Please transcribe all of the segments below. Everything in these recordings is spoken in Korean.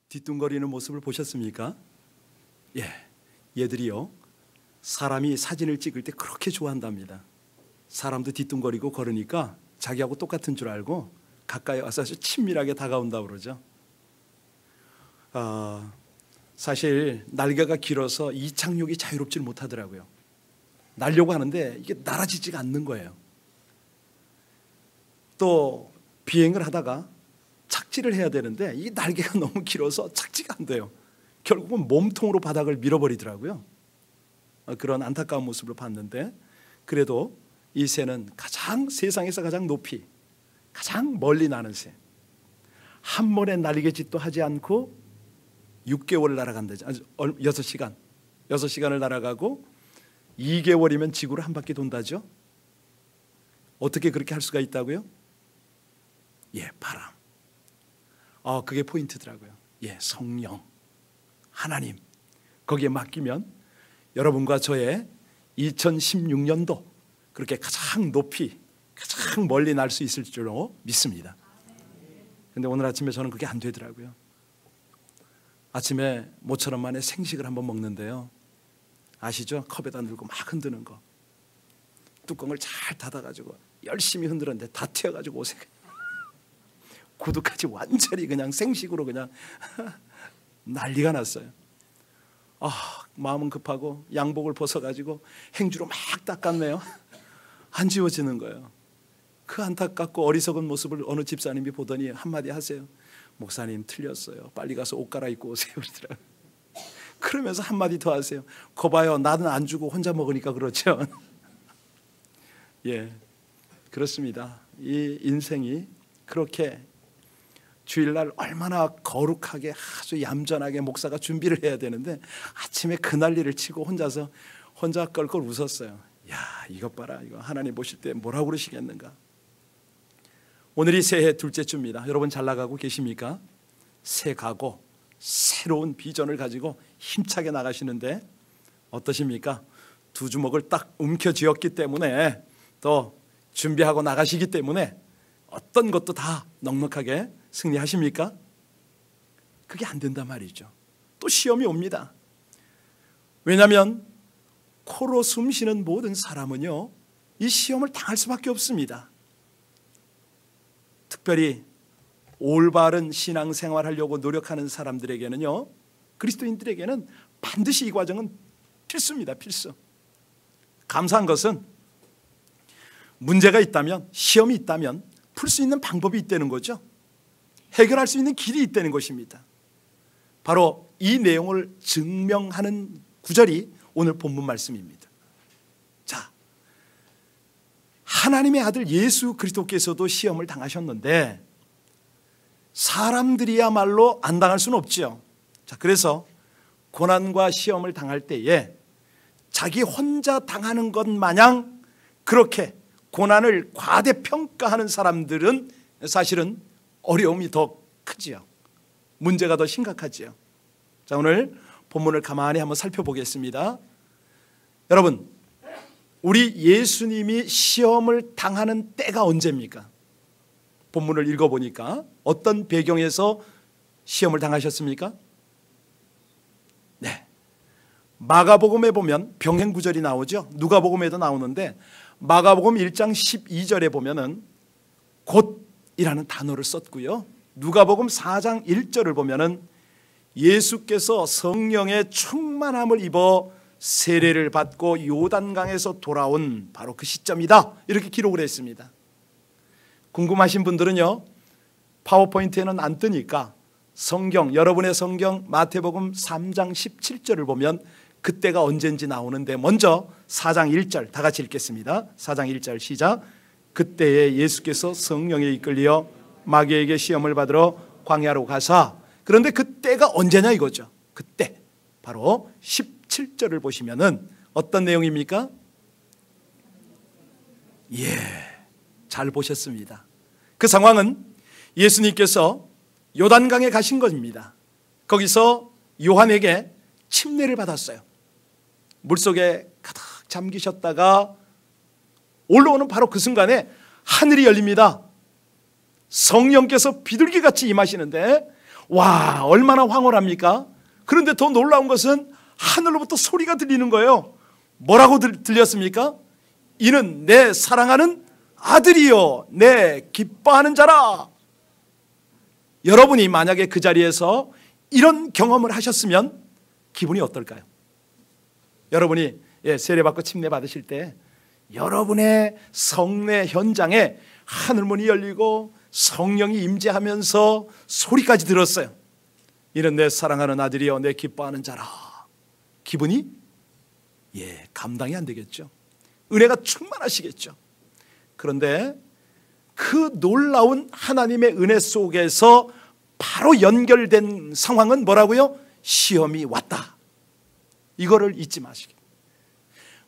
뒤뚱거리는 모습을 보셨습니까? 예, 얘들이요, 사람이 사진을 찍을 때 그렇게 좋아한답니다. 사람도 뒤뚱거리고 걸으니까 자기하고 똑같은 줄 알고 가까이 와서 아주 친밀하게 다가온다고 그러죠. 사실 날개가 길어서 이착륙이 자유롭지 못하더라고요. 날려고 하는데 이게 날아지지가 않는 거예요. 또 비행을 하다가 착지를 해야 되는데 이 날개가 너무 길어서 착지가 안 돼요. 결국은 몸통으로 바닥을 밀어버리더라고요. 그런 안타까운 모습을 봤는데, 그래도 이 새는 세상에서 가장 높이, 가장 멀리 나는 새, 한 번에 날개짓도 하지 않고 6개월을 날아간다죠. 6시간을 날아가고 2개월이면 지구를 한 바퀴 돈다죠. 어떻게 그렇게 할 수가 있다고요? 예, 바람. 그게 포인트더라고요. 예, 성령, 하나님, 거기에 맡기면 여러분과 저의 2016년도 그렇게 가장 높이, 가장 멀리 날 수 있을 줄로 믿습니다. 근데 오늘 아침에 저는 그게 안 되더라고요. 아침에 모처럼 만에 생식을 한번 먹는데요, 아시죠? 컵에다 넣고 막 흔드는 거. 뚜껑을 잘 닫아가지고 열심히 흔들었는데 다 튀어가지고 옷에 구두까지 완전히 그냥 생식으로 그냥 난리가 났어요. 마음은 급하고 양복을 벗어가지고 행주로 막 닦았네요. 안 지워지는 거예요. 그 안타깝고 어리석은 모습을 어느 집사님이 보더니 한마디 하세요. 목사님 틀렸어요. 빨리 가서 옷 갈아입고 오세요. 그러더라고요. 그러면서 한마디 더 하세요. 거봐요, 나는 안 주고 혼자 먹으니까 그렇죠. 예, 그렇습니다. 이 인생이 그렇게 주일날 얼마나 거룩하게 아주 얌전하게 목사가 준비를 해야 되는데 아침에 그 난리를 치고 혼자 껄껄 웃었어요. 야, 이것 봐라, 이거 하나님 보실 때 뭐라고 그러시겠는가. 오늘이 새해 둘째 주입니다. 여러분 잘 나가고 계십니까? 새 가고 새로운 비전을 가지고 힘차게 나가시는데 어떠십니까? 두 주먹을 딱 움켜쥐었기 때문에, 또 준비하고 나가시기 때문에 어떤 것도 다 넉넉하게 승리하십니까? 그게 안 된단 말이죠. 또 시험이 옵니다. 왜냐하면 코로 숨 쉬는 모든 사람은요, 이 시험을 당할 수밖에 없습니다. 특별히 올바른 신앙생활 하려고 노력하는 사람들에게는요, 그리스도인들에게는 반드시 이 과정은 필수입니다. 필수. 감사한 것은 문제가 있다면, 시험이 있다면 풀 수 있는 방법이 있다는 거죠. 해결할 수 있는 길이 있다는 것입니다. 바로 이 내용을 증명하는 구절이 오늘 본문 말씀입니다. 자, 하나님의 아들 예수 그리스도께서도 시험을 당하셨는데 사람들이야말로 안 당할 수는 없죠. 자, 그래서 고난과 시험을 당할 때에 자기 혼자 당하는 것 마냥 그렇게 고난을 과대평가하는 사람들은 사실은 어려움이 더 크지요. 문제가 더 심각하지요. 자, 오늘 본문을 가만히 한번 살펴보겠습니다. 여러분, 우리 예수님이 시험을 당하는 때가 언제입니까? 본문을 읽어보니까 어떤 배경에서 시험을 당하셨습니까? 네, 마가복음에 보면 병행 구절이 나오죠. 누가복음에도 나오는데 마가복음 1장 12절에 보면은 곧이라는 단어를 썼고요. 누가복음 4장 1절을 보면은 예수께서 성령의 충만함을 입어 세례를 받고 요단강에서 돌아온 바로 그 시점이다, 이렇게 기록을 했습니다. 궁금하신 분들은요, 파워포인트에는 안 뜨니까 여러분의 성경 마태복음 3장 17절을 보면 그때가 언젠지 나오는데, 먼저 4장 1절 다 같이 읽겠습니다. 4장 1절 시작. 그때에 예수께서 성령에 이끌려 마귀에게 시험을 받으러 광야로 가사. 그런데 그때가 언제냐 이거죠. 그때 바로 17절을 보시면은 어떤 내용입니까? 예, 잘 보셨습니다. 그 상황은 예수님께서 요단강에 가신 겁니다. 거기서 요한에게 침례를 받았어요. 물속에 가득 잠기셨다가 올라오는 바로 그 순간에 하늘이 열립니다. 성령께서 비둘기같이 임하시는데 와, 얼마나 황홀합니까? 그런데 더 놀라운 것은 하늘로부터 소리가 들리는 거예요. 뭐라고 들렸습니까? 이는 내 사랑하는 아들이요 내 기뻐하는 자라. 여러분이 만약에 그 자리에서 이런 경험을 하셨으면 기분이 어떨까요? 여러분이 세례받고 침례 받으실 때 여러분의 성례 현장에 하늘문이 열리고 성령이 임재하면서 소리까지 들었어요. 이는 내 사랑하는 아들이요 내 기뻐하는 자라. 기분이 감당이 안 되겠죠. 은혜가 충만하시겠죠. 그런데 그 놀라운 하나님의 은혜 속에서 바로 연결된 상황은 뭐라고요? 시험이 왔다. 이거를 잊지 마시기.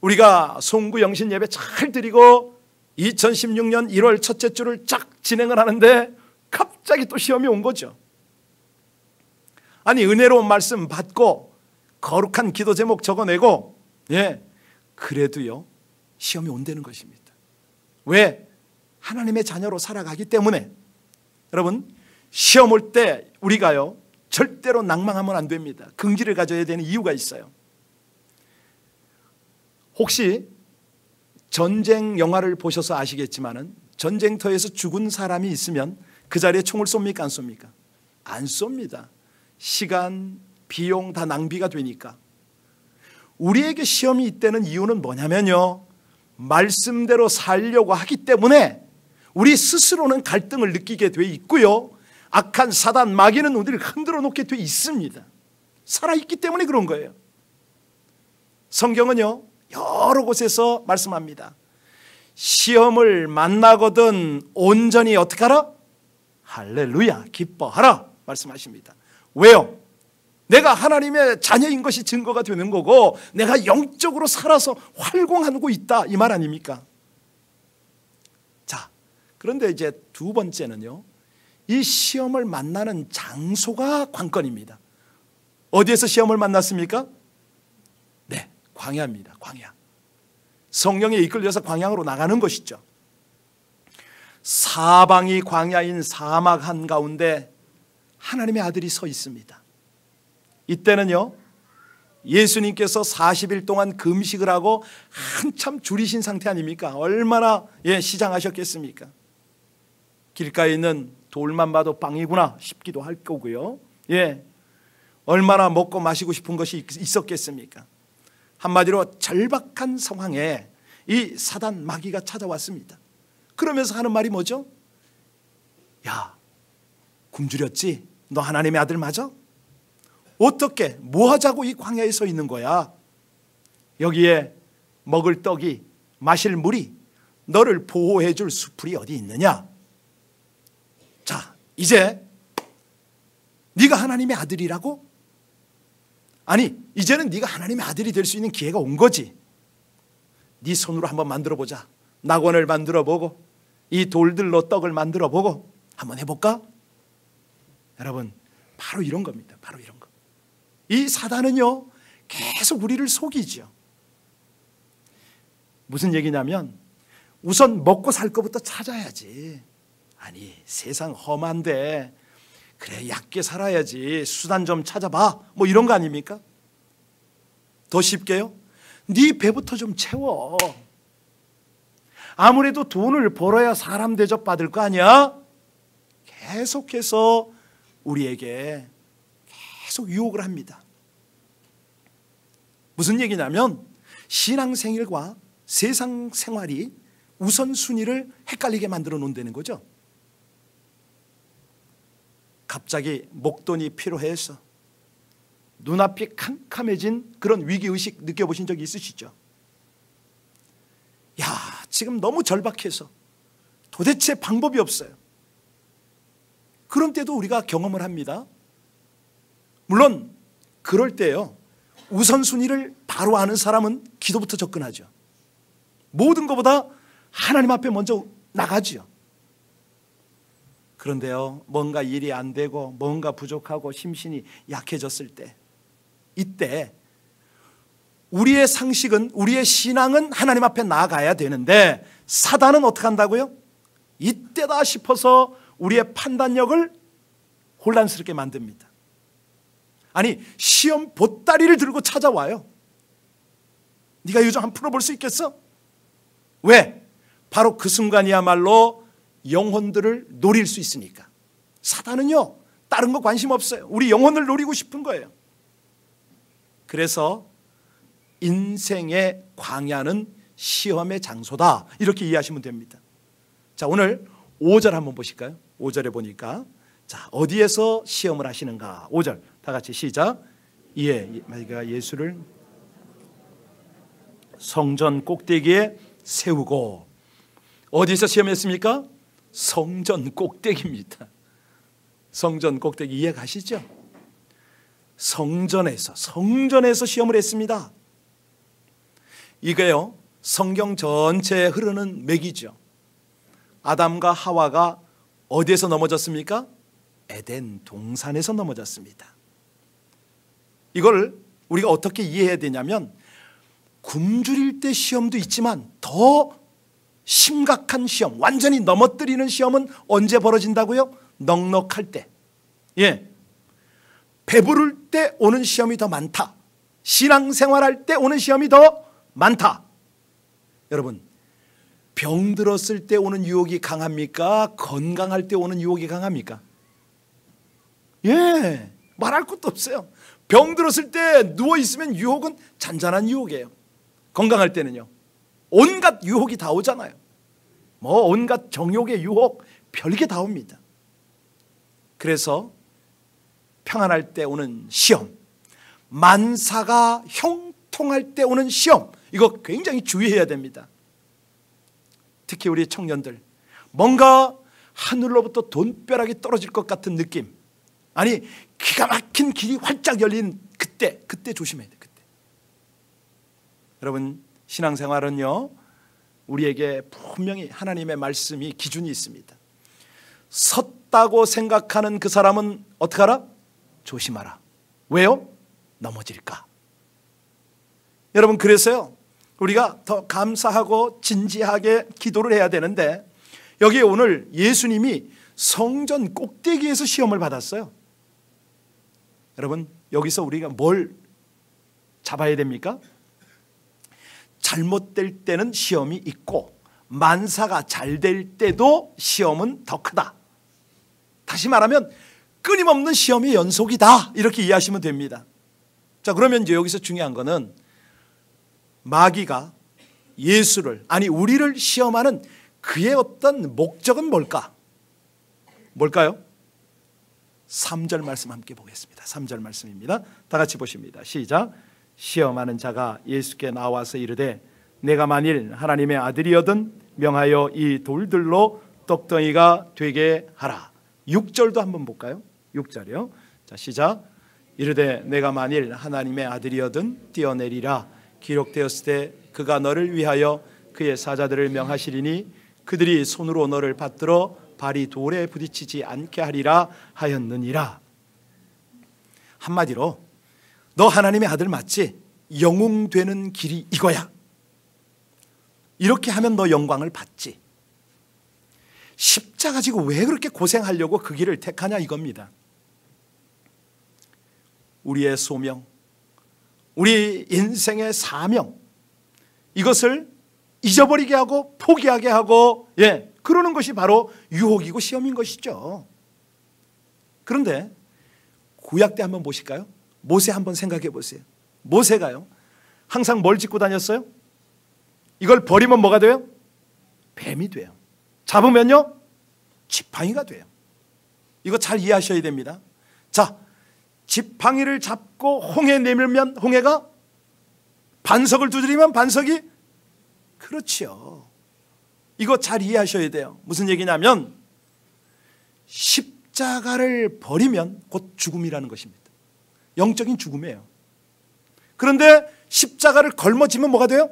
우리가 송구 영신 예배 잘 드리고 2016년 1월 첫째 주를 쫙 진행을 하는데 갑자기 또 시험이 온 거죠. 아니, 은혜로운 말씀 받고 거룩한 기도 제목 적어내고 그래도요 시험이 온다는 것입니다. 왜? 하나님의 자녀로 살아가기 때문에. 여러분, 시험 올 때 우리가요 절대로 낭망하면 안 됩니다. 긍지를 가져야 되는 이유가 있어요. 혹시 전쟁 영화를 보셔서 아시겠지만은 전쟁터에서 죽은 사람이 있으면 그 자리에 총을 쏩니까 안 쏩니까? 안 쏩니다. 시간, 비용 다 낭비가 되니까. 우리에게 시험이 있다는 이유는 뭐냐면요, 말씀대로 살려고 하기 때문에 우리 스스로는 갈등을 느끼게 돼 있고요, 악한 사단 마귀는 우리를 흔들어 놓게 돼 있습니다. 살아있기 때문에 그런 거예요. 성경은요 여러 곳에서 말씀합니다. 시험을 만나거든 온전히 어떻게 하라? 할렐루야 기뻐하라 말씀하십니다. 왜요? 내가 하나님의 자녀인 것이 증거가 되는 거고 내가 영적으로 살아서 활공하고 있다 이 말 아닙니까? 자, 그런데 이제 두 번째는요, 이 시험을 만나는 장소가 관건입니다. 어디에서 시험을 만났습니까? 네, 광야입니다. 광야. 성령에 이끌려서 광야로 나가는 것이죠. 사방이 광야인 사막 한가운데 하나님의 아들이 서 있습니다. 이때는요 예수님께서 40일 동안 금식을 하고 한참 줄이신 상태 아닙니까? 얼마나 시장하셨겠습니까? 길가에 있는 돌만 봐도 빵이구나 싶기도 할 거고요. 얼마나 먹고 마시고 싶은 것이 있었겠습니까? 한마디로 절박한 상황에 이 사단 마귀가 찾아왔습니다. 그러면서 하는 말이 뭐죠? 야, 굶주렸지? 너 하나님의 아들 맞아? 어떻게 뭐 하자고 이 광야에 서 있는 거야? 여기에 먹을 떡이 마실 물이 너를 보호해 줄 수풀이 어디 있느냐? 자, 이제 네가 하나님의 아들이라고? 아니, 이제는 네가 하나님의 아들이 될 수 있는 기회가 온 거지. 네 손으로 한번 만들어 보자. 낙원을 만들어 보고 이 돌들로 떡을 만들어 보고 한번 해볼까? 여러분, 바로 이런 겁니다. 바로 이런 거. 이 사단은요 계속 우리를 속이죠. 무슨 얘기냐면 우선 먹고 살 것부터 찾아야지. 아니, 세상 험한데 그래 얕게 살아야지, 수단 좀 찾아봐, 뭐 이런 거 아닙니까? 더 쉽게요, 네 배부터 좀 채워. 아무래도 돈을 벌어야 사람 대접 받을 거 아니야? 계속해서 우리에게 계속 유혹을 합니다. 무슨 얘기냐면 신앙생활과 세상 생활이 우선순위를 헷갈리게 만들어 놓는다는 거죠. 갑자기 목돈이 필요해서 눈앞이 캄캄해진 그런 위기의식 느껴보신 적이 있으시죠? 야, 지금 너무 절박해서 도대체 방법이 없어요. 그런 때도 우리가 경험을 합니다. 물론 그럴 때요 우선순위를 바로 아는 사람은 기도부터 접근하죠. 모든 것보다 하나님 앞에 먼저 나가죠. 그런데요 뭔가 일이 안 되고 뭔가 부족하고 심신이 약해졌을 때, 이때 우리의 상식은, 우리의 신앙은 하나님 앞에 나아가야 되는데 사단은 어떻게 한다고요? 이때다 싶어서 우리의 판단력을 혼란스럽게 만듭니다. 아니, 시험 보따리를 들고 찾아와요. 네가 요즘 한번 풀어볼 수 있겠어? 왜? 바로 그 순간이야말로 영혼들을 노릴 수 있으니까. 사단은요, 다른 거 관심 없어요. 우리 영혼을 노리고 싶은 거예요. 그래서 인생의 광야는 시험의 장소다, 이렇게 이해하시면 됩니다. 자, 오늘 5절 한번 보실까요? 5절에 보니까, 자, 어디에서 시험을 하시는가? 5절 다 같이 시작. 마귀가 예수를 성전 꼭대기에 세우고. 어디서 시험했습니까? 성전 꼭대기입니다. 성전 꼭대기 이해 가시죠? 성전에서 시험을 했습니다. 이게요, 성경 전체에 흐르는 맥이죠. 아담과 하와가 어디에서 넘어졌습니까? 에덴 동산에서 넘어졌습니다. 이걸 우리가 어떻게 이해해야 되냐면, 굶주릴 때 시험도 있지만 더 심각한 시험, 완전히 넘어뜨리는 시험은 언제 벌어진다고요? 넉넉할 때. 배부를 때 오는 시험이 더 많다. 신앙생활할 때 오는 시험이 더 많다. 여러분, 병 들었을 때 오는 유혹이 강합니까? 건강할 때 오는 유혹이 강합니까? 말할 것도 없어요. 병 들었을 때 누워있으면 유혹은 잔잔한 유혹이에요. 건강할 때는요, 온갖 유혹이 다 오잖아요. 온갖 정욕의 유혹, 별게 다 옵니다. 그래서 평안할 때 오는 시험, 만사가 형통할 때 오는 시험, 이거 굉장히 주의해야 됩니다. 특히 우리 청년들, 뭔가 하늘로부터 돈벼락이 떨어질 것 같은 느낌, 아니 기가 막힌 길이 활짝 열린 그때 조심해야 돼요. 그때. 여러분, 신앙생활은요, 우리에게 분명히 하나님의 말씀이 기준이 있습니다. 섰다고 생각하는 그 사람은 어떻게 하라? 조심하라. 왜요? 넘어질까. 여러분, 그래서요, 우리가 더 감사하고 진지하게 기도를 해야 되는데, 여기에 오늘 예수님이 성전 꼭대기에서 시험을 받았어요. 여러분, 여기서 우리가 뭘 잡아야 됩니까? 잘못될 때는 시험이 있고, 만사가 잘 될 때도 시험은 더 크다. 다시 말하면 끊임없는 시험의 연속이다, 이렇게 이해하시면 됩니다. 자, 그러면 이제 여기서 중요한 거는, 마귀가 예수를, 아니 우리를 시험하는 그의 어떤 목적은 뭘까요? 3절 말씀 함께 보겠습니다. 3절 말씀입니다. 다 같이 보십니다. 시작. 시험하는 자가 예수께 나와서 이르되, 내가 만일 하나님의 아들이거든 명하여 이 돌들로 떡덩이가 되게 하라. 6절도 한번 볼까요? 6절이요. 자, 시작. 이르되 내가 만일 하나님의 아들이거든 뛰어내리라. 기록되었을 때 그가 너를 위하여 그의 사자들을 명하시리니 그들이 손으로 너를 받들어 발이 돌에 부딪히지 않게 하리라 하였느니라. 한마디로, 너 하나님의 아들 맞지? 영웅되는 길이 이거야. 이렇게 하면 너 영광을 받지. 십자가 지고 왜 그렇게 고생하려고 그 길을 택하냐, 이겁니다. 우리의 소명, 우리 인생의 사명, 이것을 잊어버리게 하고 포기하게 하고, 그러는 것이 바로 유혹이고 시험인 것이죠. 그런데 구약 때 한번 보실까요? 모세 한번 생각해 보세요. 모세가요, 항상 뭘 짚고 다녔어요? 이걸 버리면 뭐가 돼요? 뱀이 돼요. 잡으면요, 지팡이가 돼요. 이거 잘 이해하셔야 됩니다. 자, 지팡이를 잡고 홍해 내밀면 홍해가, 반석을 두드리면 반석이, 그렇지요. 이거 잘 이해하셔야 돼요. 무슨 얘기냐면, 십자가를 버리면 곧 죽음이라는 것입니다. 영적인 죽음이에요. 그런데 십자가를 걸머지면 뭐가 돼요?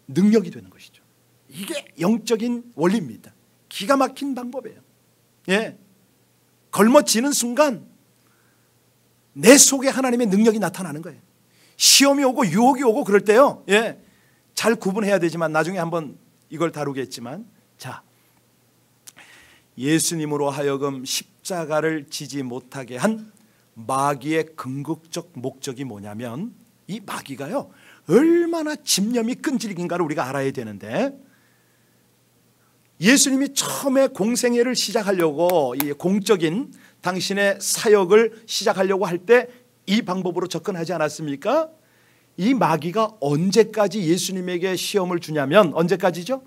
능력이 되는 것이죠. 이게 영적인 원리입니다. 기가 막힌 방법이에요. 걸머지는 순간 내 속에 하나님의 능력이 나타나는 거예요. 시험이 오고 유혹이 오고 그럴 때요, 잘 구분해야 되지만 나중에 한번 이걸 다루겠지만, 자, 예수님으로 하여금 십자가를 지지 못하게 한 마귀의 궁극적 목적이 뭐냐면, 이 마귀가요 얼마나 집념이 끈질긴가를 우리가 알아야 되는데, 예수님이 처음에 공생애를 시작하려고, 이 공적인 당신의 사역을 시작하려고 할 때 이 방법으로 접근하지 않았습니까? 이 마귀가 언제까지 예수님에게 시험을 주냐면, 언제까지죠?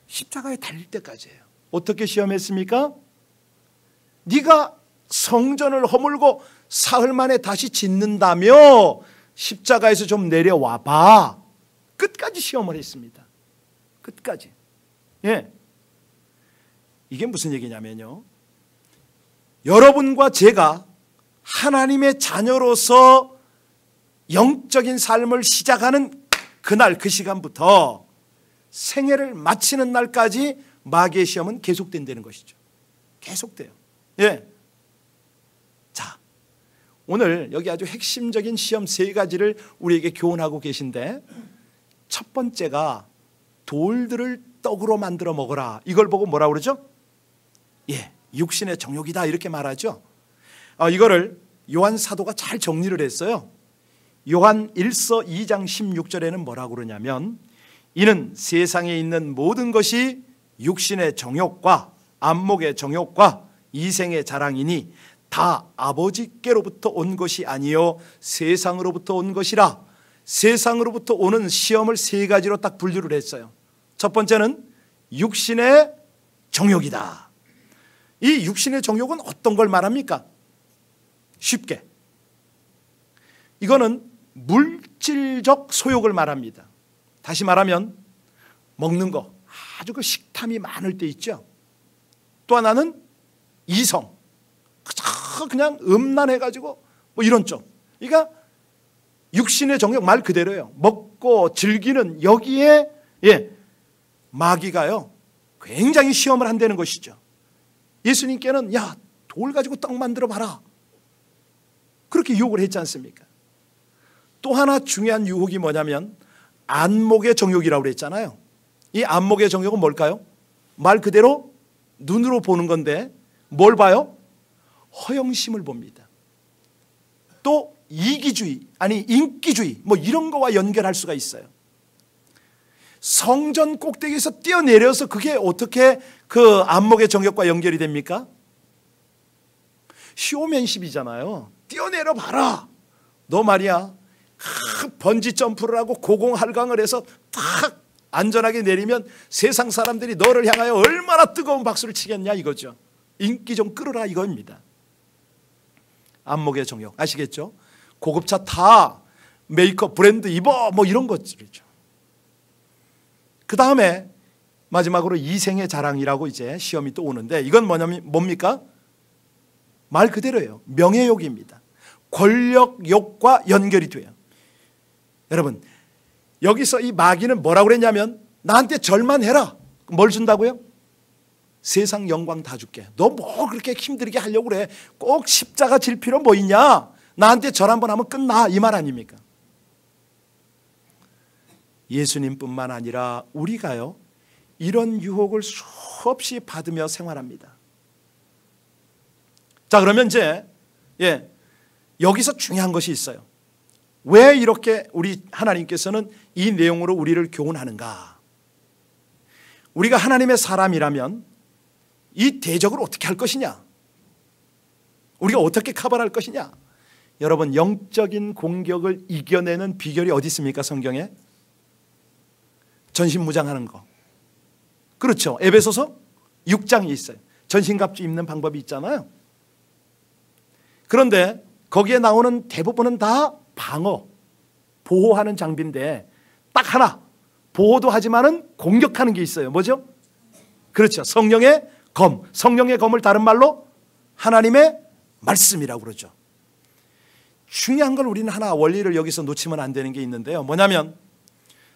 십자가에 달릴 때까지예요. 어떻게 시험했습니까? 네가 성전을 허물고 사흘 만에 다시 짓는다며 십자가에서 좀 내려와 봐. 끝까지 시험을 했습니다. 끝까지. 예. 이게 무슨 얘기냐면요, 여러분과 제가 하나님의 자녀로서 영적인 삶을 시작하는 그날, 그 시간부터 생애를 마치는 날까지 마귀의 시험은 계속된다는 것이죠. 계속돼요. 예. 자, 오늘 여기 아주 핵심적인 시험 세 가지를 우리에게 교훈하고 계신데, 첫 번째가 돌들을 떡으로 만들어 먹어라. 이걸 보고 뭐라 그러죠? 예, 육신의 정욕이다, 이렇게 말하죠. 이거를 요한 사도가 잘 정리를 했어요. 요한 1서 2장 16절에는 뭐라고 그러냐면, 이는 세상에 있는 모든 것이 육신의 정욕과 안목의 정욕과 이생의 자랑이니 다 아버지께로부터 온 것이 아니요 세상으로부터 온 것이라. 세상으로부터 오는 시험을 세 가지로 딱 분류를 했어요. 첫 번째는 육신의 정욕이다. 이 육신의 정욕은 어떤 걸 말합니까? 쉽게, 이거는 물질적 소욕을 말합니다. 다시 말하면 먹는 거, 아주 그 식탐이 많을 때 있죠. 또 하나는 이성, 그냥 음란해가지고 뭐 이런 쪽. 그러니까 육신의 정욕 말 그대로예요. 먹고 즐기는 여기에, 예, 마귀가요 굉장히 시험을 한다는 것이죠. 예수님께는 야, 돌 가지고 떡 만들어 봐라, 그렇게 유혹을 했지 않습니까? 또 하나 중요한 유혹이 뭐냐면 안목의 정욕이라고 그랬잖아요. 이 안목의 정욕은 뭘까요? 말 그대로 눈으로 보는 건데 뭘 봐요? 허영심을 봅니다. 또 이기주의, 아니 인기주의, 뭐 이런 거와 연결할 수가 있어요. 성전 꼭대기에서 뛰어내려서 그게 어떻게 그 안목의 정욕과 연결이 됩니까? 쇼맨십이잖아요. 뛰어내려 봐라. 너 말이야 번지 점프를 하고 고공할강을 해서 탁 안전하게 내리면 세상 사람들이 너를 향하여 얼마나 뜨거운 박수를 치겠냐, 이거죠. 인기 좀 끌어라, 이겁니다. 안목의 정욕 아시겠죠? 고급차 타, 메이크업 브랜드 입어, 뭐 이런 것들이죠. 그 다음에 마지막으로 이생의 자랑이라고 이제 시험이 또 오는데, 이건 뭡니까? 말 그대로예요. 명예욕입니다. 권력욕과 연결이 돼요. 여러분, 여기서 이 마귀는 뭐라고 그랬냐면 나한테 절만 해라. 뭘 준다고요? 세상 영광 다 줄게. 너 뭐 그렇게 힘들게 하려고 그래. 꼭 십자가 질 필요 뭐 있냐? 나한테 절 한번 하면 끝나, 이 말 아닙니까? 예수님뿐만 아니라 우리가요 이런 유혹을 수없이 받으며 생활합니다. 자, 그러면 이제 여기서 중요한 것이 있어요. 왜 이렇게 우리 하나님께서는 이 내용으로 우리를 교훈하는가? 우리가 하나님의 사람이라면 이 대적을 어떻게 할 것이냐? 우리가 어떻게 커버할 것이냐? 여러분, 영적인 공격을 이겨내는 비결이 어디 있습니까? 성경에 전신무장하는 거, 그렇죠. 에베소서 6장이 있어요. 전신갑주 입는 방법이 있잖아요. 그런데 거기에 나오는 대부분은 다 방어, 보호하는 장비인데 딱 하나, 보호도 하지만은 공격하는 게 있어요. 뭐죠? 그렇죠. 성령의 검. 성령의 검을 다른 말로 하나님의 말씀이라고 그러죠. 중요한 걸 우리는 하나 원리를 여기서 놓치면 안 되는 게 있는데요. 뭐냐면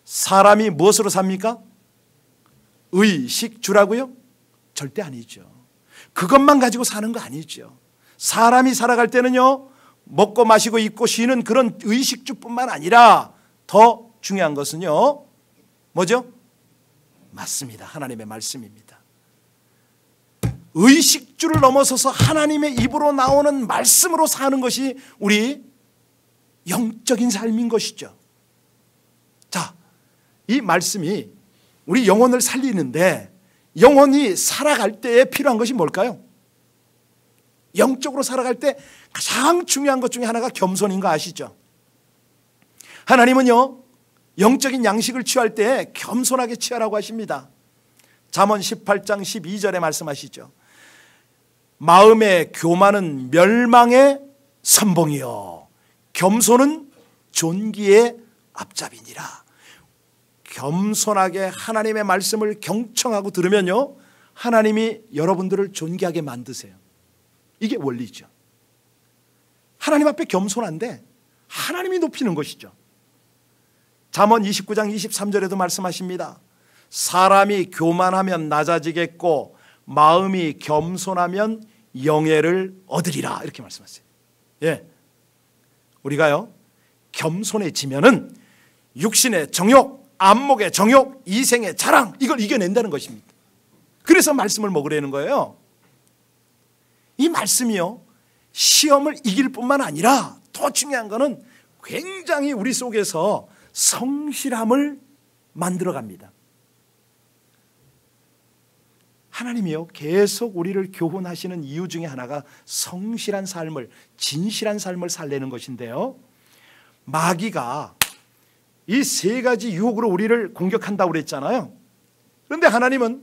사람이 무엇으로 삽니까? 의식주라고요? 절대 아니죠. 그것만 가지고 사는 거 아니죠. 사람이 살아갈 때는요 먹고 마시고 입고 쉬는 그런 의식주뿐만 아니라 더 중요한 것은요 뭐죠? 맞습니다. 하나님의 말씀입니다. 의식주를 넘어서서 하나님의 입으로 나오는 말씀으로 사는 것이 우리 영적인 삶인 것이죠. 자, 이 말씀이 우리 영혼을 살리는데 영혼이 살아갈 때에 필요한 것이 뭘까요? 영적으로 살아갈 때 가장 중요한 것 중에 하나가 겸손인 거 아시죠? 하나님은요, 영적인 양식을 취할 때 겸손하게 취하라고 하십니다. 잠언 18장 12절에 말씀하시죠. 마음의 교만은 멸망의 선봉이요 겸손은 존귀의 앞잡이니라. 겸손하게 하나님의 말씀을 경청하고 들으면요, 하나님이 여러분들을 존귀하게 만드세요. 이게 원리죠. 하나님 앞에 겸손한데 하나님이 높이는 것이죠. 잠언 29장 23절에도 말씀하십니다. 사람이 교만하면 낮아지겠고 마음이 겸손하면 영예를 얻으리라. 이렇게 말씀하세요. 예, 우리가요 겸손해지면은 육신의 정욕, 안목의 정욕, 이생의 자랑, 이걸 이겨낸다는 것입니다. 그래서 말씀을 먹으려는 거예요. 이 말씀이요, 시험을 이길 뿐만 아니라 더 중요한 것은 굉장히 우리 속에서 성실함을 만들어 갑니다. 하나님이요, 계속 우리를 교훈하시는 이유 중에 하나가 성실한 삶을, 진실한 삶을 살려는 것인데요, 마귀가 이 세 가지 유혹으로 우리를 공격한다고 그랬잖아요. 그런데 하나님은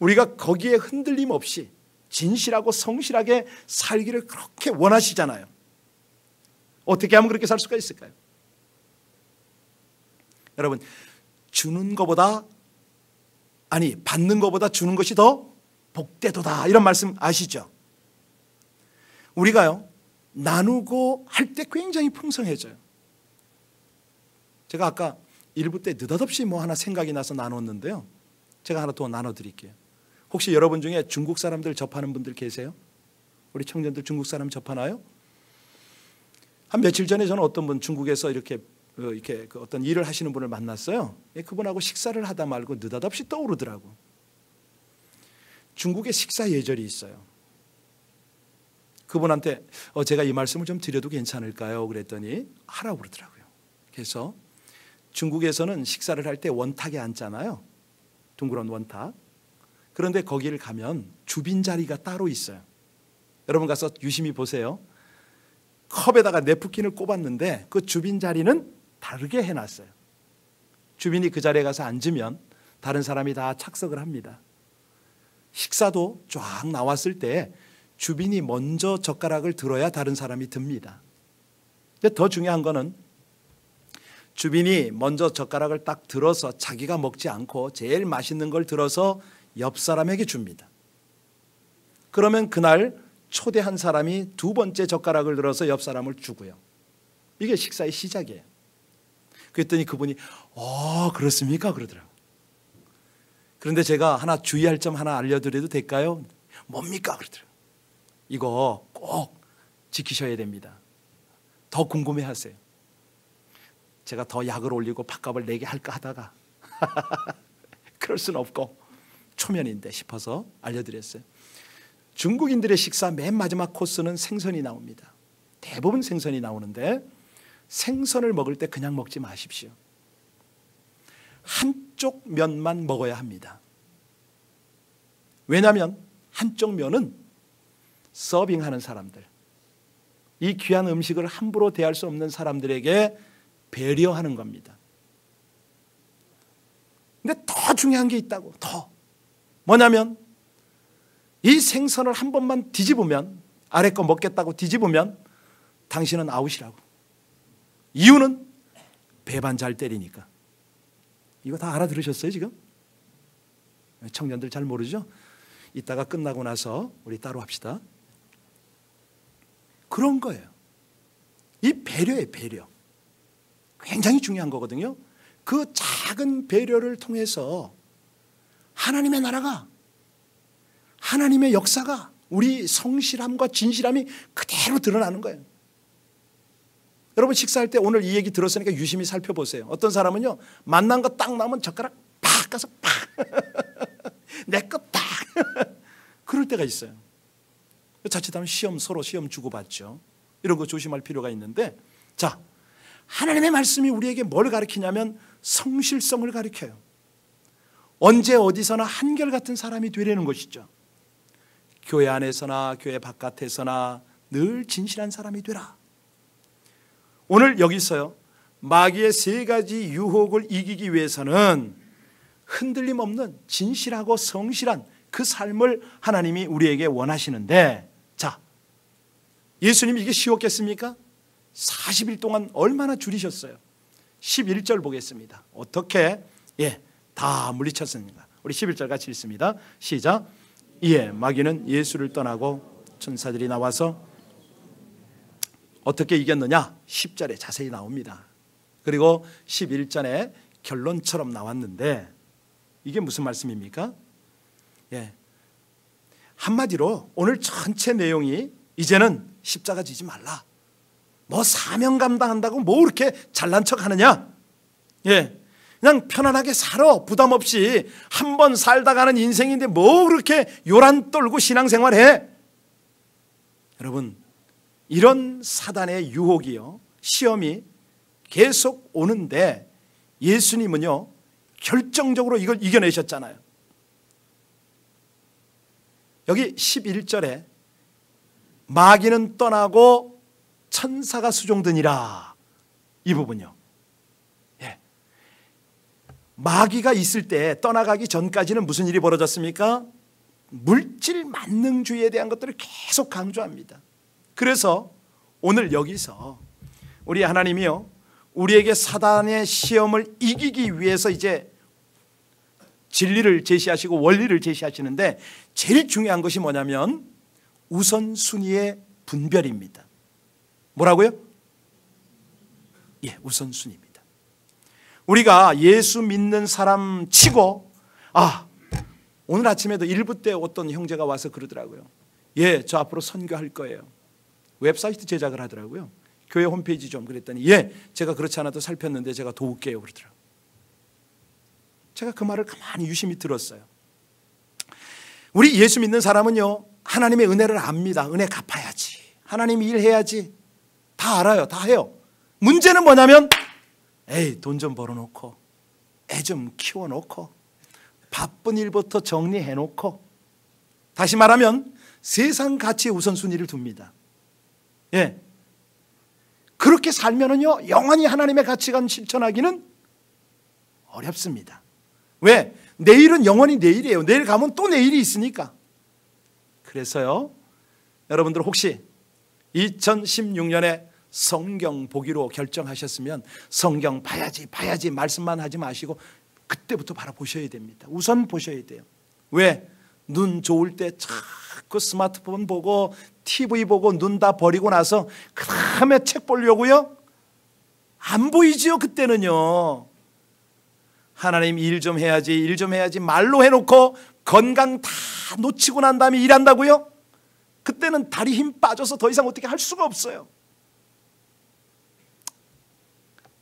우리가 거기에 흔들림 없이 진실하고 성실하게 살기를 그렇게 원하시잖아요. 어떻게 하면 그렇게 살 수가 있을까요? 여러분, 주는 것보다, 아니 받는 것보다 주는 것이 더 복되도다, 이런 말씀 아시죠? 우리가요 나누고 할 때 굉장히 풍성해져요. 제가 아까 1부 때 느닷없이 뭐 하나 생각이 나서 나눴는데요, 제가 하나 더 나눠드릴게요. 혹시 여러분 중에 중국 사람들 접하는 분들 계세요? 우리 청년들 중국 사람 접하나요? 한 며칠 전에 저는 어떤 분, 중국에서 이렇게 그 어떤 일을 하시는 분을 만났어요. 그분하고 식사를 하다 말고 느닷없이 떠오르더라고. 중국에 식사 예절이 있어요. 그분한테 제가 이 말씀을 좀 드려도 괜찮을까요? 그랬더니 하라고 그러더라고요. 그래서 중국에서는 식사를 할 때 원탁에 앉잖아요. 둥그런 원탁. 그런데 거기를 가면 주빈 자리가 따로 있어요. 여러분 가서 유심히 보세요. 컵에다가 네프킨을 꼽았는데 그 주빈 자리는 다르게 해놨어요. 주빈이 그 자리에 가서 앉으면 다른 사람이 다 착석을 합니다. 식사도 쫙 나왔을 때 주빈이 먼저 젓가락을 들어야 다른 사람이 듭니다. 근데 더 중요한 거는 주빈이 먼저 젓가락을 딱 들어서 자기가 먹지 않고 제일 맛있는 걸 들어서 옆 사람에게 줍니다. 그러면 그날 초대한 사람이 두 번째 젓가락을 들어서 옆 사람을 주고요. 이게 식사의 시작이에요. 그랬더니 그분이 그렇습니까? 그러더라고요. 그런데 제가 하나 주의할 점 하나 알려드려도 될까요? 뭡니까? 그러더라고요. 이거 꼭 지키셔야 됩니다. 더 궁금해하세요. 제가 더 약을 올리고 밥값을 내게 할까 하다가 그럴 수는 없고 초면인데 싶어서 알려드렸어요. 중국인들의 식사 맨 마지막 코스는 생선이 나옵니다. 대부분 생선이 나오는데 생선을 먹을 때 그냥 먹지 마십시오. 한쪽 면만 먹어야 합니다. 왜냐하면 한쪽 면은 서빙하는 사람들, 이 귀한 음식을 함부로 대할 수 없는 사람들에게 배려하는 겁니다. 근데 더 중요한 게 있다고. 더 뭐냐면 이 생선을 한 번만 뒤집으면, 아래 거 먹겠다고 뒤집으면 당신은 아웃이라고. 이유는 배반 잘 때리니까. 이거 다 알아들으셨어요 지금? 청년들 잘 모르죠? 이따가 끝나고 나서 우리 따로 합시다. 그런 거예요. 이 배려예요, 배려. 굉장히 중요한 거거든요. 그 작은 배려를 통해서 하나님의 나라가, 하나님의 역사가, 우리 성실함과 진실함이 그대로 드러나는 거예요. 여러분 식사할 때 오늘 이 얘기 들었으니까 유심히 살펴보세요. 어떤 사람은요, 만난 거 딱 나오면 젓가락 팍 가서 팍 내 거 딱 그럴 때가 있어요. 자칫하면 서로 시험 주고받죠. 이런 거 조심할 필요가 있는데, 자, 하나님의 말씀이 우리에게 뭘 가르치냐면 성실성을 가르쳐요. 언제 어디서나 한결같은 사람이 되려는 것이죠. 교회 안에서나 교회 바깥에서나 늘 진실한 사람이 되라. 오늘 여기서요, 마귀의 세 가지 유혹을 이기기 위해서는 흔들림 없는 진실하고 성실한 그 삶을 하나님이 우리에게 원하시는데, 자, 예수님이 이게 쉬웠겠습니까? 40일 동안 얼마나 줄이셨어요? 11절 보겠습니다. 어떻게 다 물리쳤습니까? 우리 11절 같이 읽습니다. 시작. 이에 마귀는 예수를 떠나고 천사들이 나와서 어떻게 이겼느냐? 10절에 자세히 나옵니다. 그리고 11절에 결론처럼 나왔는데, 이게 무슨 말씀입니까? 한마디로 오늘 전체 내용이 이제는 십자가 지지 말라. 뭐 사명 감당한다고 뭐 그렇게 잘난 척 하느냐? 그냥 편안하게 살아. 부담 없이 한 번 살다 가는 인생인데 뭐 그렇게 요란 떨고 신앙생활해? 여러분, 이런 사단의 유혹이요, 시험이 계속 오는데 예수님은요 결정적으로 이걸 이겨내셨잖아요. 여기 11절에 마귀는 떠나고 천사가 수종드니라, 이 부분요. 마귀가 있을 때, 떠나가기 전까지는 무슨 일이 벌어졌습니까? 물질 만능주의에 대한 것들을 계속 강조합니다. 그래서 오늘 여기서 우리 하나님이요, 우리에게 사단의 시험을 이기기 위해서 이제 진리를 제시하시고 원리를 제시하시는데, 제일 중요한 것이 뭐냐면 우선순위의 분별입니다. 뭐라고요? 우선순위입니다. 우리가 예수 믿는 사람 치고, 오늘 아침에도 일부 때 어떤 형제가 와서 그러더라고요. 저 앞으로 선교할 거예요. 웹사이트 제작을 하더라고요. 교회 홈페이지 좀. 그랬더니 제가 그렇지 않아도 살폈는데 제가 도울게요 그러더라고요. 제가 그 말을 가만히 유심히 들었어요. 우리 예수 믿는 사람은요, 하나님의 은혜를 압니다. 은혜 갚아야지, 하나님 일해야지, 다 알아요. 다 해요. 문제는 뭐냐면 돈 좀 벌어놓고 애 좀 키워놓고 바쁜 일부터 정리해놓고, 다시 말하면 세상 가치의 우선순위를 둡니다. 그렇게 살면은요 영원히 하나님의 가치관 실천하기는 어렵습니다. 왜? 내일은 영원히 내일이에요. 내일 가면 또 내일이 있으니까. 그래서요, 여러분들 혹시 2016년에 성경 보기로 결정하셨으면 성경 봐야지 말씀만 하지 마시고 그때부터 바라보셔야 됩니다. 우선 보셔야 돼요. 왜? 눈 좋을 때 자꾸 스마트폰 보고 TV 보고 눈 다 버리고 나서 그 다음에 책 보려고요? 안 보이지요 그때는요. 하나님 일 좀 해야지 말로 해놓고 건강 다 놓치고 난 다음에 일한다고요? 그때는 다리 힘 빠져서 더 이상 어떻게 할 수가 없어요.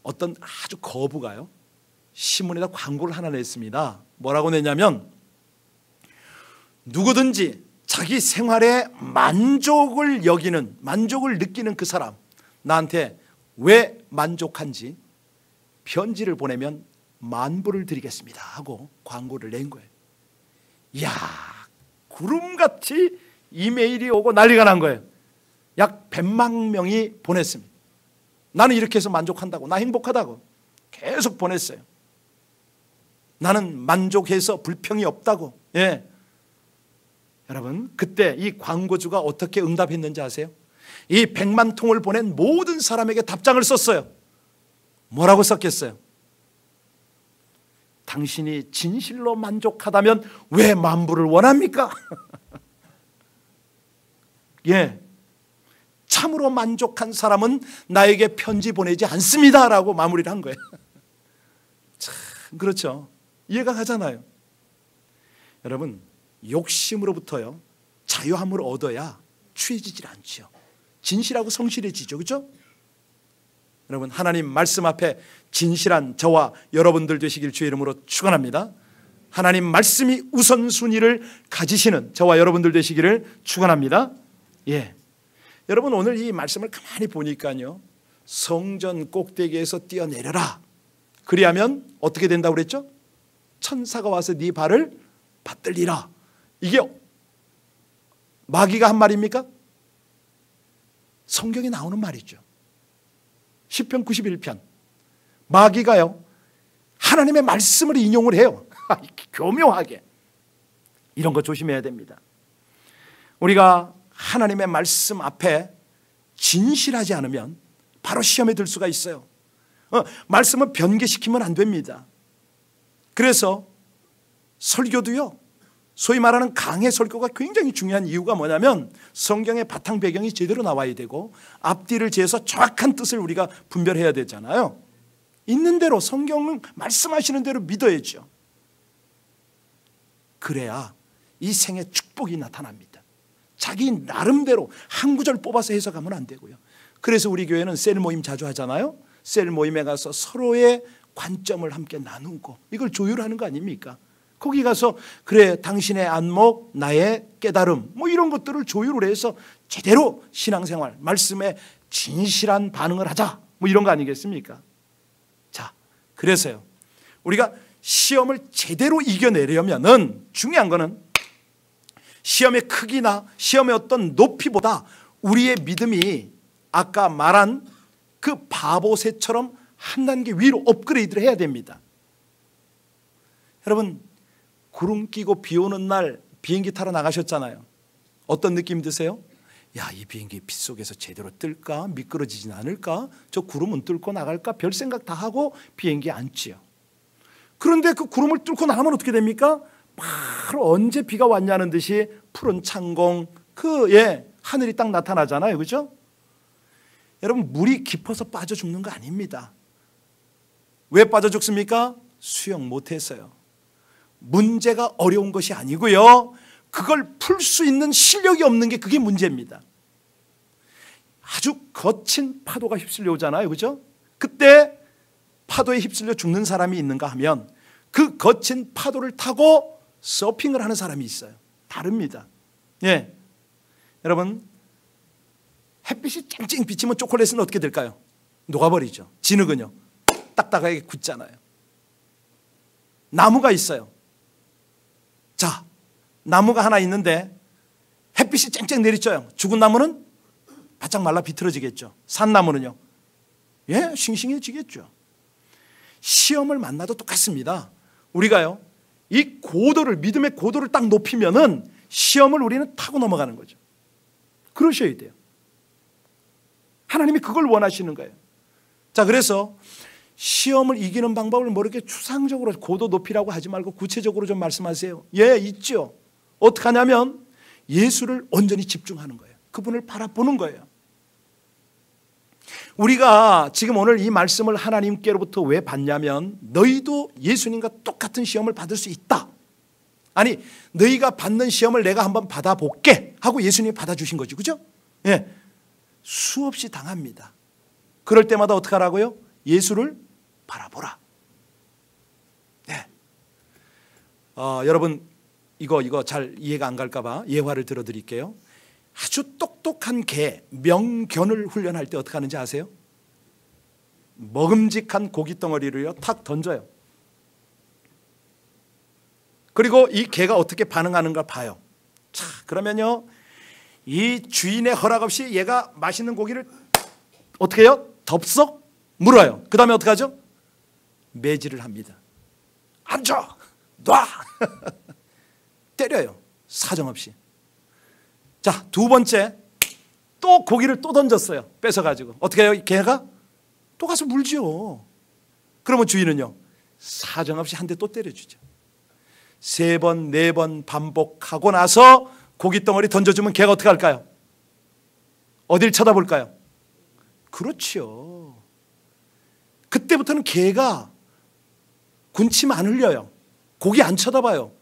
어떤 아주 거부가요, 신문에다 광고를 하나 냈습니다. 뭐라고 냈냐면, 누구든지 자기 생활에 만족을 느끼는 그 사람, 나한테 왜 만족한지 편지를 보내면 만불을 드리겠습니다 하고 광고를 낸 거예요. 이야, 구름같이 이메일이 오고 난리가 난 거예요. 약 100만 명이 보냈습니다. 나는 이렇게 해서 만족한다고, 나 행복하다고 계속 보냈어요. 나는 만족해서 불평이 없다고. 여러분, 그때 이 광고주가 어떻게 응답했는지 아세요? 이 100만 통을 보낸 모든 사람에게 답장을 썼어요. 뭐라고 썼겠어요? 당신이 진실로 만족하다면 왜 만불을 원합니까? 참으로 만족한 사람은 나에게 편지 보내지 않습니다 라고 마무리를 한 거예요. 참 그렇죠. 이해가 가잖아요. 여러분, 욕심으로부터요 자유함을 얻어야 취해지질 않죠. 진실하고 성실해지죠. 그렇죠? 여러분, 하나님 말씀 앞에 진실한 저와 여러분들 되시길 주의 이름으로 축원합니다. 하나님 말씀이 우선순위를 가지시는 저와 여러분들 되시기를 축원합니다. 예, 여러분 오늘 이 말씀을 가만히 보니까요, 성전 꼭대기에서 뛰어내려라, 그리하면 어떻게 된다고 그랬죠? 천사가 와서 네 발을 받들리라. 이게 마귀가 한 말입니까? 성경에 나오는 말이죠. 시편 91편 마귀가요 하나님의 말씀을 인용을 해요. 교묘하게. 이런 거 조심해야 됩니다. 우리가 하나님의 말씀 앞에 진실하지 않으면 바로 시험에 들 수가 있어요. 말씀을 변개시키면 안 됩니다. 그래서 설교도요, 소위 말하는 강해 설교가 굉장히 중요한 이유가 뭐냐면 성경의 바탕 배경이 제대로 나와야 되고 앞뒤를 재서 정확한 뜻을 우리가 분별해야 되잖아요. 있는 대로 성경은 말씀하시는 대로 믿어야죠. 그래야 이 생의 축복이 나타납니다. 자기 나름대로 한 구절 뽑아서 해석하면 안 되고요. 그래서 우리 교회는 셀 모임 자주 하잖아요. 셀 모임에 가서 서로의 관점을 함께 나누고 이걸 조율하는 거 아닙니까? 거기 가서 그래 당신의 안목 나의 깨달음 뭐 이런 것들을 조율을 해서 제대로 신앙생활 말씀에 진실한 반응을 하자 뭐 이런 거 아니겠습니까? 자, 그래서요 우리가 시험을 제대로 이겨내려면은 중요한 거는 시험의 크기나 시험의 어떤 높이보다 우리의 믿음이 아까 말한 그 바보새처럼 한 단계 위로 업그레이드를 해야 됩니다. 여러분 구름 끼고 비 오는 날 비행기 타러 나가셨잖아요. 어떤 느낌 드세요? 야, 이 비행기 빗속에서 제대로 뜰까? 미끄러지진 않을까? 저 구름은 뚫고 나갈까? 별 생각 다 하고 비행기에 앉지요. 그런데 그 구름을 뚫고 나가면 어떻게 됩니까? 바로 언제 비가 왔냐는 듯이 푸른 창공 하늘이 딱 나타나잖아요. 그렇죠? 여러분 물이 깊어서 빠져 죽는 거 아닙니다. 왜 빠져 죽습니까? 수영 못했어요. 문제가 어려운 것이 아니고요, 그걸 풀 수 있는 실력이 없는 게 그게 문제입니다. 아주 거친 파도가 휩쓸려 오잖아요. 그렇죠? 그때 파도에 휩쓸려 죽는 사람이 있는가 하면 그 거친 파도를 타고 서핑을 하는 사람이 있어요. 다릅니다. 예, 여러분 햇빛이 쨍쨍 비치면 초콜릿은 어떻게 될까요? 녹아버리죠. 진흙은요 딱딱하게 굳잖아요. 나무가 있어요. 자, 나무가 하나 있는데 햇빛이 쨍쨍 내리쬐요. 죽은 나무는 바짝 말라 비틀어지겠죠. 산 나무는요 싱싱해지겠죠. 시험을 만나도 똑같습니다. 우리가요 이 고도를, 믿음의 고도를 딱 높이면은 시험을 우리는 타고 넘어가는 거죠. 그러셔야 돼요. 하나님이 그걸 원하시는 거예요. 자, 그래서 시험을 이기는 방법을 뭐 이렇게 추상적으로 고도 높이라고 하지 말고 구체적으로 좀 말씀하세요. 예, 있죠. 어떻게 하냐면 예수를 온전히 집중하는 거예요. 그분을 바라보는 거예요. 우리가 지금 오늘 이 말씀을 하나님께로부터 왜 받냐면 너희도 예수님과 똑같은 시험을 받을 수 있다. 아니, 너희가 받는 시험을 내가 한번 받아볼게 하고 예수님이 받아주신 거죠. 그죠? 예, 수없이 당합니다. 그럴 때마다 어떻게 하라고요? 예수를 바라보라. 네. 여러분 이거 잘 이해가 안 갈까 봐 예화를 들어드릴게요. 아주 똑똑한 개 명견을 훈련할 때 어떻게 하는지 아세요? 먹음직한 고깃덩어리를요 탁 던져요. 그리고 이 개가 어떻게 반응하는가 봐요. 자, 그러면요 이 주인의 허락 없이 얘가 맛있는 고기를 어떻게 해요? 덥석 물어요. 그 다음에 어떻게 하죠? 매질을 합니다. 앉아! 놔! 때려요. 사정없이. 자, 두 번째 또 고기를 또 던졌어요. 뺏어가지고 어떻게 해요? 걔가 또 가서 물죠. 그러면 주인은요 사정없이 한 대 또 때려주죠. 세 번, 네 번 반복하고 나서 고깃덩어리 던져주면 걔가 어떻게 할까요? 어딜 쳐다볼까요? 그렇죠. 그때부터는 개가 군침 안 흘려요. 고기 안 쳐다봐요.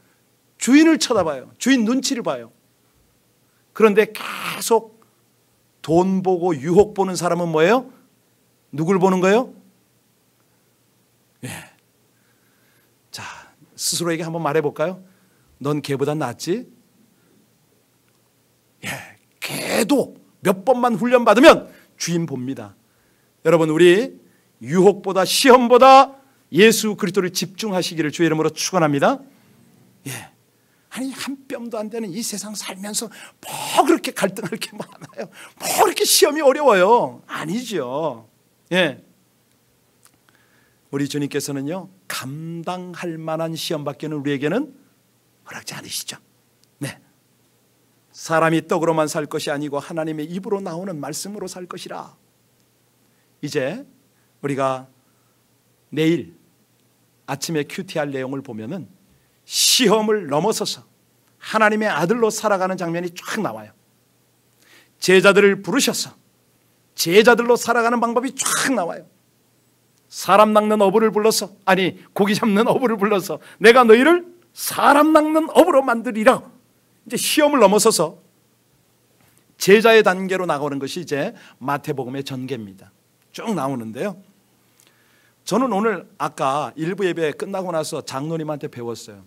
주인을 쳐다봐요. 주인 눈치를 봐요. 그런데 계속 돈 보고 유혹 보는 사람은 뭐예요? 누굴 보는 거예요? 예. 자, 스스로에게 한번 말해볼까요? 넌 개보다 낫지? 예, 개도 몇 번만 훈련받으면 주인 봅니다. 여러분, 우리 유혹보다 시험보다 예수 그리스도를 집중하시기를 주의 이름으로 축원합니다. 예, 아니 한 뼘도 안 되는 이 세상 살면서 뭐 그렇게 갈등할 게 많아요? 뭐 그렇게 시험이 어려워요? 아니죠. 예, 우리 주님께서는요, 감당할 만한 시험밖에는 우리에게는 허락지 않으시죠. 네, 사람이 떡으로만 살 것이 아니고 하나님의 입으로 나오는 말씀으로 살 것이라. 이제 우리가 내일 아침에 큐티할 내용을 보면은 시험을 넘어서서 하나님의 아들로 살아가는 장면이 쫙 나와요. 제자들을 부르셔서 제자들로 살아가는 방법이 쫙 나와요. 사람 낚는 어부를 불러서, 아니 고기 잡는 어부를 불러서 내가 너희를 사람 낚는 어부로 만들리라. 이제 시험을 넘어서서 제자의 단계로 나가는 것이 이제 마태복음의 전개입니다. 쭉 나오는데요, 저는 오늘 아까 일부 예배 끝나고 나서 장로님한테 배웠어요.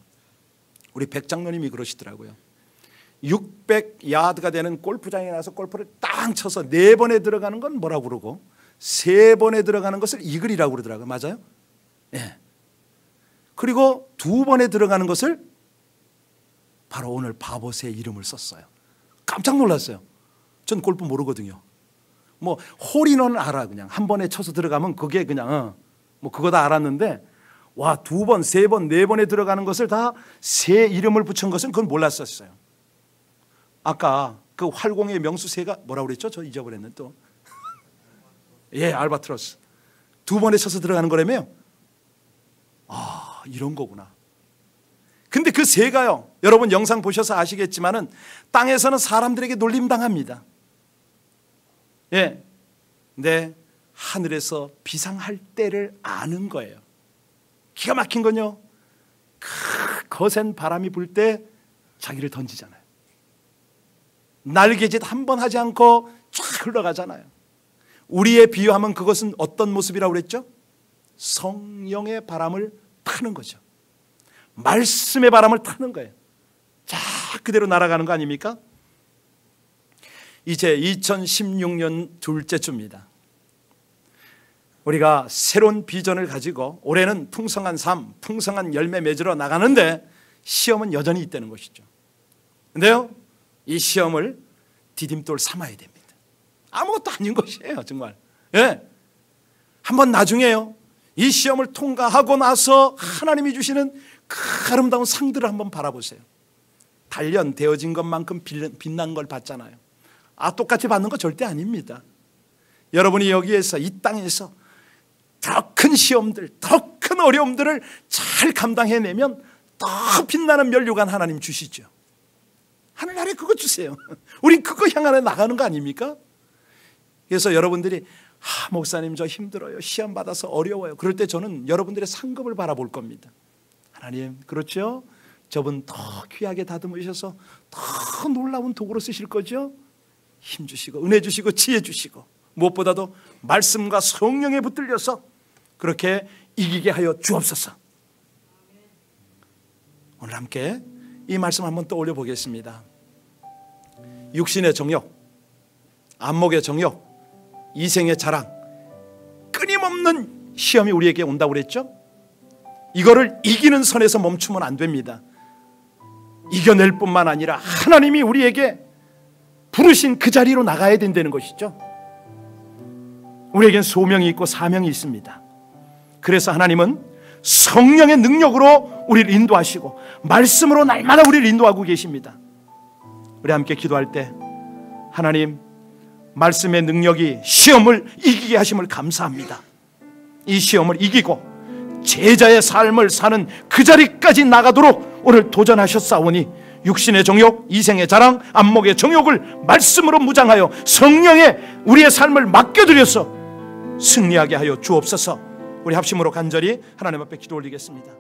우리 백 장로님이 그러시더라고요. 600야드가 되는 골프장에 나서 골프를 딱 쳐서 4번에 들어가는 건 뭐라고 그러고 3번에 들어가는 것을 이글이라고 그러더라고요. 맞아요? 예. 그리고 2번에 들어가는 것을 바로 오늘 바보새 이름을 썼어요. 깜짝 놀랐어요. 전 골프 모르거든요. 뭐 홀인원은 알아. 그냥 한 번에 쳐서 들어가면 그게 그냥 뭐 그거 다 알았는데, 와, 2번, 3번, 4번에 들어가는 것을 다 새 이름을 붙인 것은 그건 몰랐었어요. 아까 그 활공의 명수새가 뭐라고 그랬죠? 저 잊어버렸네 또. 예, 알바트로스. 2번에 쳐서 들어가는 거라며요. 아, 이런 거구나. 근데 그 새가요, 여러분 영상 보셔서 아시겠지만은 땅에서는 사람들에게 놀림당합니다. 예, 근데 하늘에서 비상할 때를 아는 거예요. 기가 막힌 건요, 거센 바람이 불 때 자기를 던지잖아요. 날개짓 한 번 하지 않고 쫙 흘러가잖아요. 우리의 비유하면 그것은 어떤 모습이라고 그랬죠? 성령의 바람을 타는 거죠. 말씀의 바람을 타는 거예요. 자, 그대로 날아가는 거 아닙니까? 이제 2016년 둘째 주입니다. 우리가 새로운 비전을 가지고 올해는 풍성한 삶, 풍성한 열매 맺으러 나가는데 시험은 여전히 있다는 것이죠. 근데요, 이 시험을 디딤돌 삼아야 됩니다. 아무것도 아닌 것이에요, 정말. 예. 한번 나중에요, 이 시험을 통과하고 나서 하나님이 주시는 그 아름다운 상들을 한번 바라보세요. 단련되어진 것만큼 빛난 걸 봤잖아요. 아, 똑같이 받는 거 절대 아닙니다. 여러분이 여기에서, 이 땅에서 더 큰 시험들, 더 큰 어려움들을 잘 감당해내면 더 빛나는 면류관 하나님 주시죠. 하늘나라에 그거 주세요. 우린 그거 향하여 나가는 거 아닙니까? 그래서 여러분들이 목사님 저 힘들어요, 시험 받아서 어려워요, 그럴 때 저는 여러분들의 상급을 바라볼 겁니다. 하나님, 그렇죠? 저분 더 귀하게 다듬으셔서 더 놀라운 도구로 쓰실 거죠? 힘 주시고 은혜 주시고 지혜 주시고 무엇보다도 말씀과 성령에 붙들려서 그렇게 이기게 하여 주옵소서. 오늘 함께 이 말씀 한번 떠올려 보겠습니다. 육신의 정욕, 안목의 정욕, 이생의 자랑, 끊임없는 시험이 우리에게 온다고 그랬죠? 이거를 이기는 선에서 멈추면 안 됩니다. 이겨낼 뿐만 아니라 하나님이 우리에게 부르신 그 자리로 나가야 된다는 것이죠. 우리에겐 소명이 있고 사명이 있습니다. 그래서 하나님은 성령의 능력으로 우리를 인도하시고 말씀으로 날마다 우리를 인도하고 계십니다. 우리 함께 기도할 때, 하나님, 말씀의 능력이 시험을 이기게 하심을 감사합니다. 이 시험을 이기고 제자의 삶을 사는 그 자리까지 나가도록 오늘 도전하셨사오니 육신의 정욕, 이생의 자랑, 안목의 정욕을 말씀으로 무장하여 성령에 우리의 삶을 맡겨드려서 승리하게 하여 주옵소서. 우리 합심으로 간절히 하나님 앞에 기도 올리겠습니다.